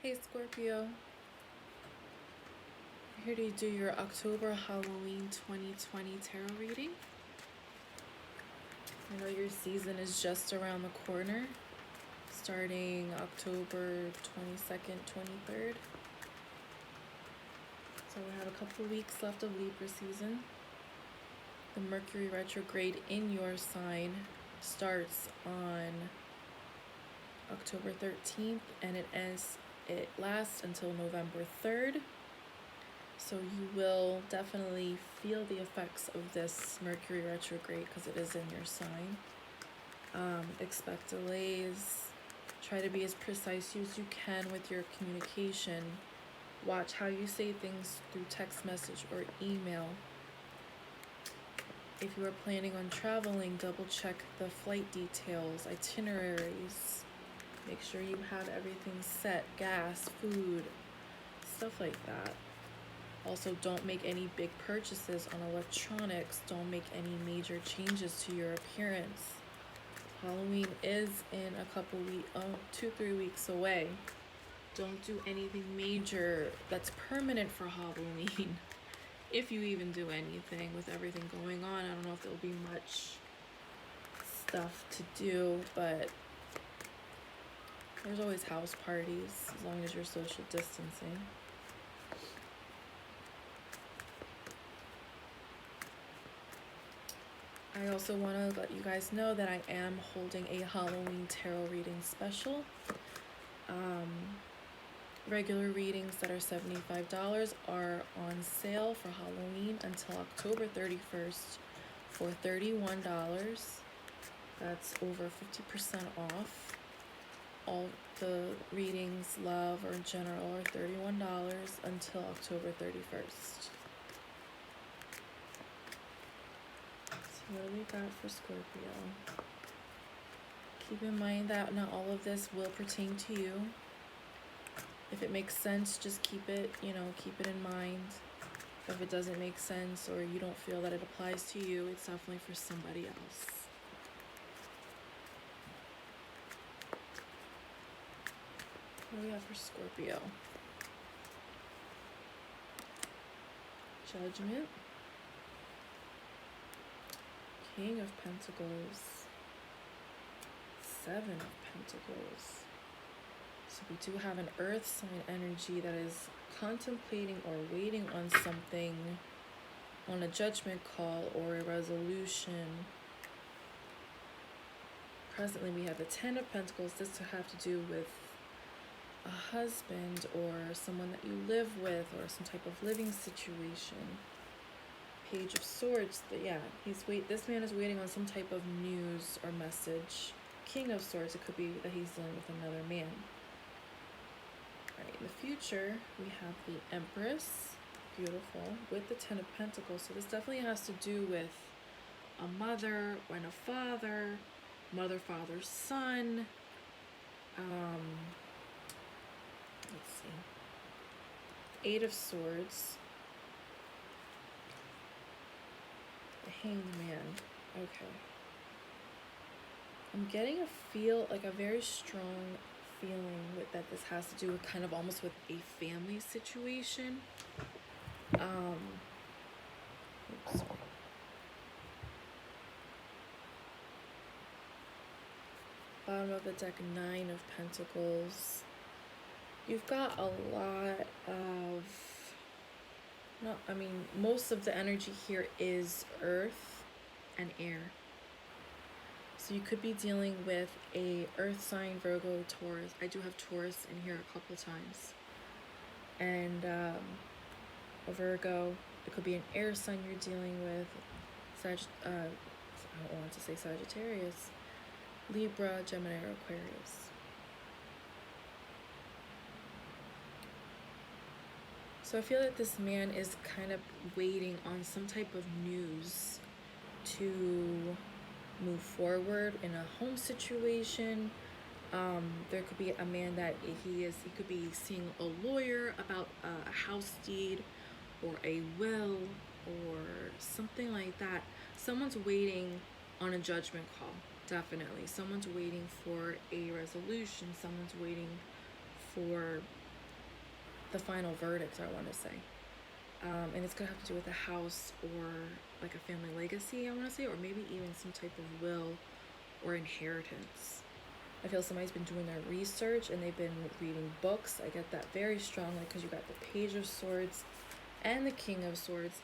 Hey Scorpio, I'm here to do your October Halloween 2020 tarot reading. I know your season is just around the corner, starting October 22nd, 23rd. So we have a couple weeks left of Libra season. The Mercury retrograde in your sign starts on October 13th and it lasts until November 3rd. So you will definitely feel the effects of this Mercury retrograde because it is in your sign. Expect delays. Try to be as precise as you can with your communication. Watch how you say things through text message or email. If you are planning on traveling, double check the flight details, itineraries. Make sure you have everything set, gas, food, stuff like that. Also, don't make any big purchases on electronics. Don't make any major changes to your appearance. Halloween is in a couple weeks, 2-3 weeks away. Don't do anything major that's permanent for Halloween. If you even do anything with everything going on, I don't know if there'll be much stuff to do, but there's always house parties as long as you're social distancing. I also want to let you guys know that I am holding a Halloween tarot reading special. Regular readings that are $75 are on sale for Halloween until October 31st for $31. That's over 50% off. All the readings, love or general, are $31 until October 31st. What do we got for Scorpio? Keep in mind that not all of this will pertain to you. If it makes sense, just keep it in mind. If it doesn't make sense or you don't feel that it applies to you, it's definitely for somebody else. What do we have for Scorpio? Judgment. King of Pentacles, Seven of Pentacles. So we do have an earth sign energy that is contemplating or waiting on something, on a judgment call or a resolution. Presently we have the Ten of Pentacles. This to have to do with a husband or someone that you live with or some type of living situation. Page of Swords, this man is waiting on some type of news or message. King of Swords, it could be that he's dealing with another man. Alright, in the future, we have the Empress, beautiful, with the Ten of Pentacles. So this definitely has to do with a mother and a father, mother, father, son. Let's see. Eight of Swords. The Hanged Man. Okay. I'm getting a very strong feeling that this has to do with kind of almost with a family situation. Oops. Bottom of the deck, Nine of Pentacles. You've got a lot of... most of the energy here is earth and air. So you could be dealing with a earth sign, Virgo, Taurus. I do have Taurus in here a couple times. And a Virgo. It could be an air sign you're dealing with. I don't want to say Sagittarius. Libra, Gemini, or Aquarius. So I feel that this man is kind of waiting on some type of news to move forward in a home situation. There could be a man that he could be seeing a lawyer about a house deed or a will or something like that. Someone's waiting on a judgment call, definitely. Someone's waiting for a resolution. Someone's waiting for the final verdict, I want to say. And it's going to have to do with a house or like a family legacy, I want to say, or maybe even some type of will or inheritance. I feel somebody's been doing their research and they've been reading books. I get that very strongly because you got the Page of Swords and the King of Swords,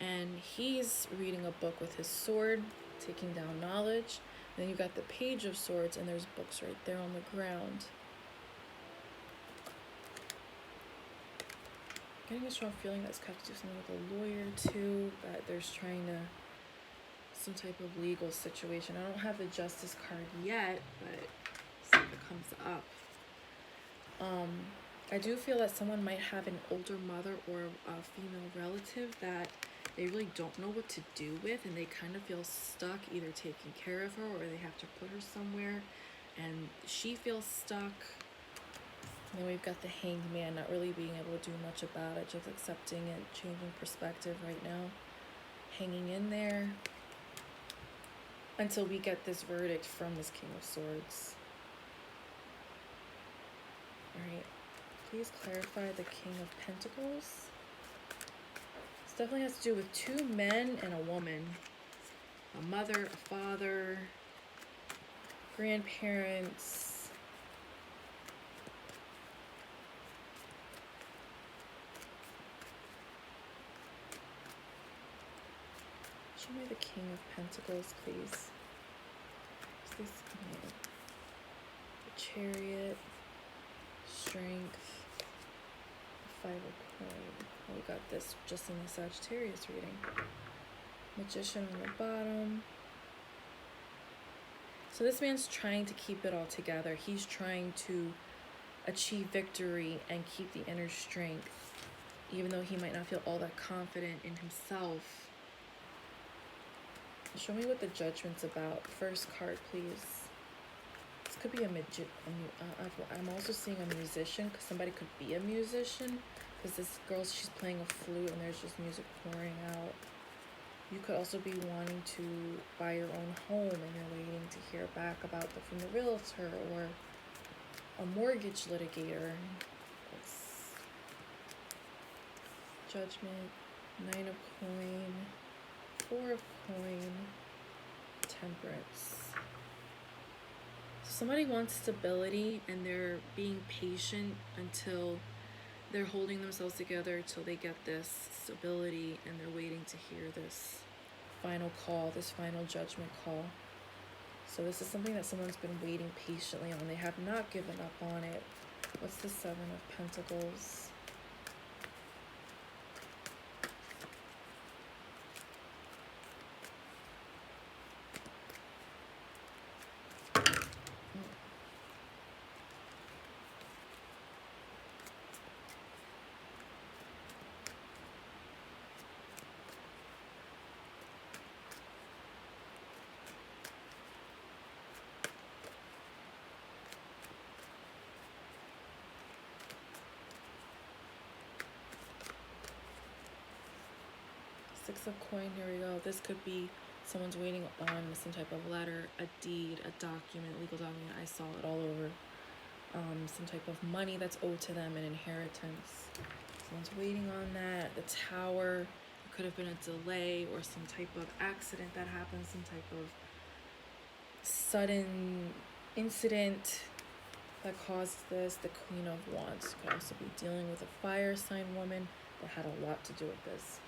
and he's reading a book with his sword, taking down knowledge. And then you got the Page of Swords, and there's books right there on the ground. Getting a strong feeling that's got to do something with a lawyer too, that there's trying to some type of legal situation. I don't have the Justice card yet, but see if it comes up. I do feel that someone might have an older mother or a female relative that they really don't know what to do with, and they kind of feel stuck either taking care of her or they have to put her somewhere, and she feels stuck. And then we've got the Hanged Man, not really being able to do much about it, just accepting it, changing perspective right now, hanging in there until we get this verdict from this King of Swords. Alright, please clarify the King of Pentacles. This definitely has to do with two men and a woman. A mother, a father, grandparents. Show me the King of Pentacles, please. Is this the Chariot, Strength, the Five of Coins. Oh, we got this just in the Sagittarius reading. Magician on the bottom. So this man's trying to keep it all together. He's trying to achieve victory and keep the inner strength, even though he might not feel all that confident in himself. Show me what the Judgment's about. First card, please. This could be I'm also seeing a musician, because somebody could be a musician, because this girl, she's playing a flute and there's just music pouring out. You could also be wanting to buy your own home and you're waiting to hear back about that from the realtor or a mortgage litigator. It's Judgment, Nine of Coin, Four of Coin, Temperance. So somebody wants stability and they're being patient until they're holding themselves together until they get this stability, and they're waiting to hear this final call, this final judgment call. So this is something that someone's been waiting patiently on. They have not given up on it. What's the Seven of Pentacles? Six of Coin, here we go. This could be someone's waiting on some type of letter, a deed, a document, legal document. I saw it all over. Some type of money that's owed to them, an inheritance. Someone's waiting on that. The Tower, it could have been a delay or some type of accident that happened, some type of sudden incident that caused this. The Queen of Wands could also be dealing with a fire sign woman that had a lot to do with this.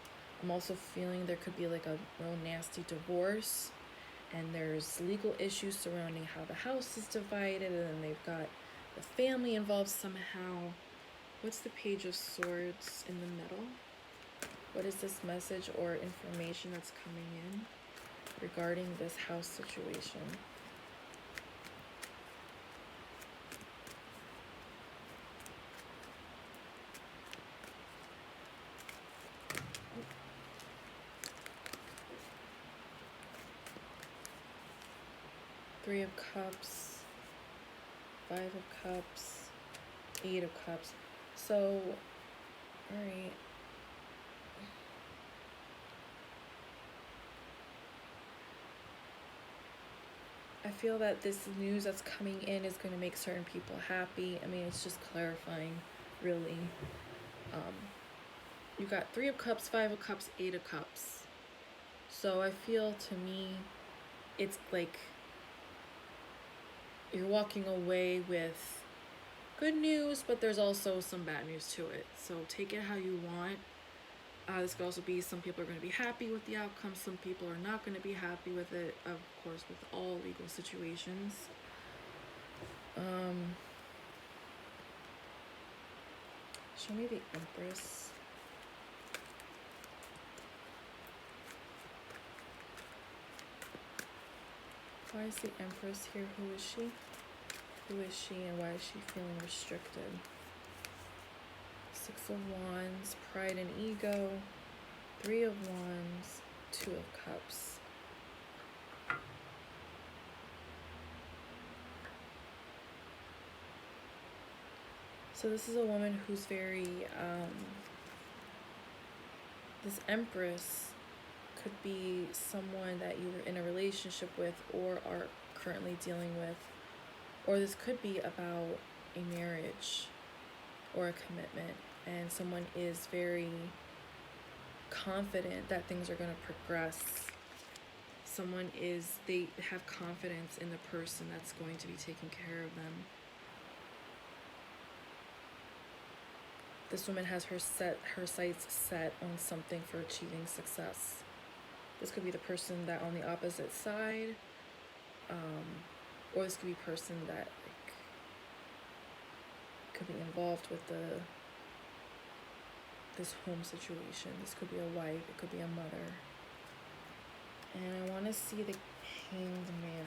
I'm also feeling there could be like a real nasty divorce, and there's legal issues surrounding how the house is divided, and then they've got the family involved somehow. What's the Page of Swords in the middle? What is this message or information that's coming in regarding this house situation? Three of Cups, Five of Cups, Eight of Cups. So, alright. I feel that this news that's coming in is going to make certain people happy. I mean, it's just clarifying, really. You got 3 of Cups, 5 of Cups, 8 of Cups. So I feel, to me, it's like you're walking away with good news, but there's also some bad news to it. So take it how you want. This could also be, some people are going to be happy with the outcome, some people are not going to be happy with it, of course, with all legal situations. Show me the Empress. Why is the Empress here? Who is she? Who is she, and why is she feeling restricted? 6 of Wands, pride and ego. 3 of Wands, 2 of Cups. So this is a woman who's very, this Empress could be someone that you were in a relationship with or are currently dealing with. Or this could be about a marriage or a commitment, and someone is very confident that things are going to progress. They have confidence in the person that's going to be taking care of them. This woman has her sights set on something for achieving success. This could be the person that on the opposite side, or this could be a person that could be involved with this home situation. This could be a wife, it could be a mother. And I want to see the Hanged Man.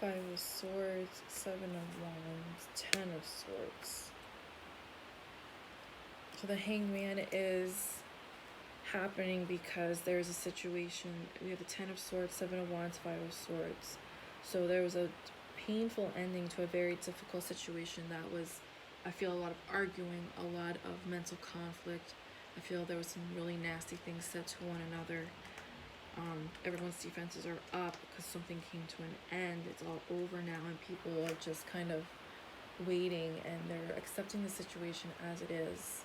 Five of Swords, 7 of Wands, 10 of Swords. So the Hanged Man is happening because there's a situation. We have the 10 of Swords, 7 of Wands, 5 of Swords. So there was a painful ending to a very difficult situation that was, I feel, a lot of arguing, a lot of mental conflict. I feel there was some really nasty things said to one another. Everyone's defenses are up because something came to an end. It's all over now, and people are just kind of waiting, and they're accepting the situation as it is.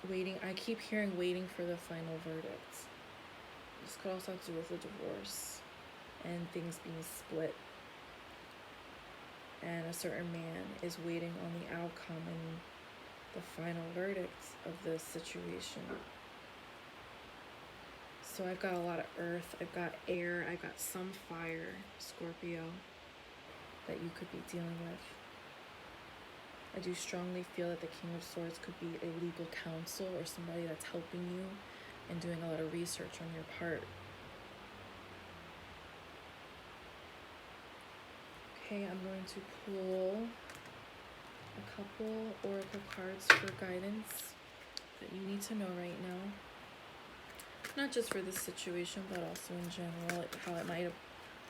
Waiting. I keep hearing waiting for the final verdict. This could also have to do with a divorce and things being split. And a certain man is waiting on the outcome and the final verdict of this situation. So I've got a lot of earth, I've got air, I've got some fire, Scorpio, that you could be dealing with. I do strongly feel that the King of Swords could be a legal counsel or somebody that's helping you and doing a lot of research on your part. Okay, I'm going to pull a couple oracle cards for guidance that you need to know right now. Not just for this situation, but also in general, how it might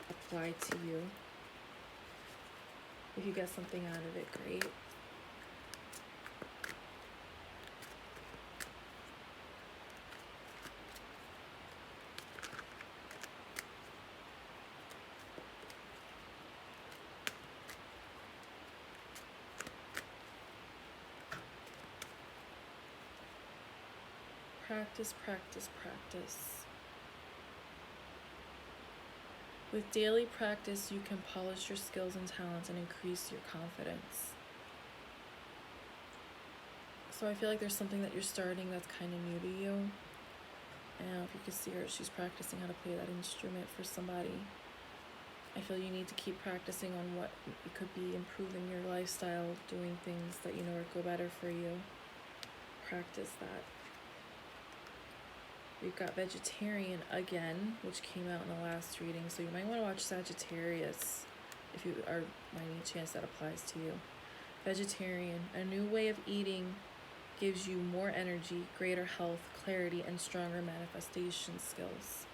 apply to you. If you get something out of it, great. Practice, practice, practice. With daily practice, you can polish your skills and talents and increase your confidence. So I feel like there's something that you're starting that's kind of new to you. And if you can see her, she's practicing how to play that instrument for somebody. I feel you need to keep practicing on what it could be, improving your lifestyle, doing things that you know go better for you. Practice that. We've got Vegetarian again, which came out in the last reading, so you might want to watch Sagittarius if you are by any chance that applies to you. Vegetarian, a new way of eating gives you more energy, greater health, clarity, and stronger manifestation skills.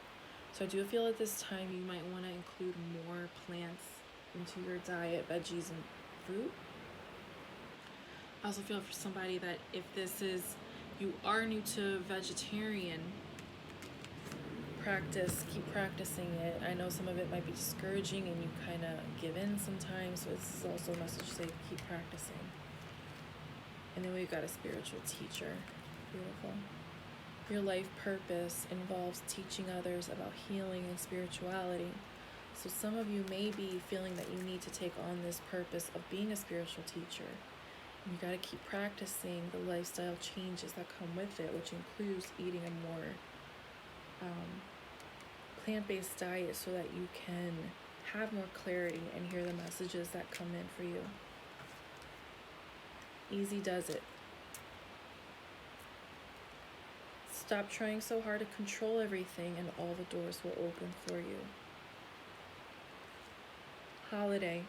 So I do feel at this time you might want to include more plants into your diet, veggies and fruit. I also feel for somebody that if this is, you are new to vegetarian, keep practicing it. I know some of it might be discouraging and you kind of give in sometimes, so this is also a message to say keep practicing. And then we've got a spiritual teacher. Beautiful. Your life purpose involves teaching others about healing and spirituality. So some of you may be feeling that you need to take on this purpose of being a spiritual teacher. And you got to keep practicing the lifestyle changes that come with it, which includes eating a more plant-based diet so that you can have more clarity and hear the messages that come in for you. Easy does it. Stop trying so hard to control everything and all the doors will open for you. Holiday.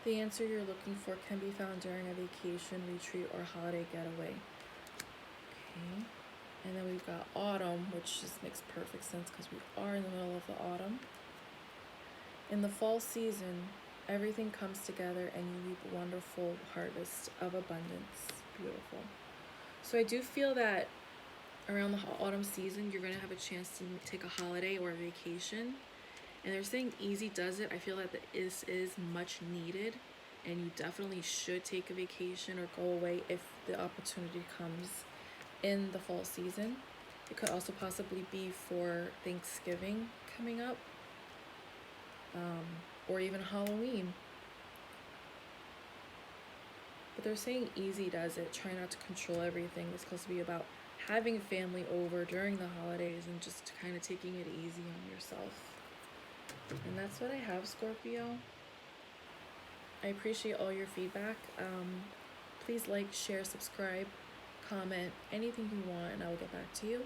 The answer you're looking for can be found during a vacation, retreat, or holiday getaway. Okay. And then we've got autumn, which just makes perfect sense because we are in the middle of the autumn. In the fall season, everything comes together and you reap a wonderful harvest of abundance. Beautiful. So I do feel that around the autumn season, you're going to have a chance to take a holiday or a vacation. And they're saying easy does it. I feel that this is much needed and you definitely should take a vacation or go away if the opportunity comes in the fall season. It could also possibly be for Thanksgiving coming up, or even Halloween. But they're saying easy does it. Try not to control everything. It's supposed to be about having family over during the holidays and just kind of taking it easy on yourself. And that's what I have, Scorpio. I appreciate all your feedback. Please like, share, subscribe, comment, anything you want, and I will get back to you.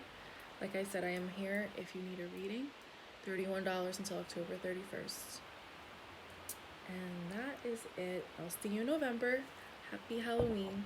Like I said, I am here if you need a reading. $31 until October 31st. And that is it. I'll see you in November. Happy Halloween.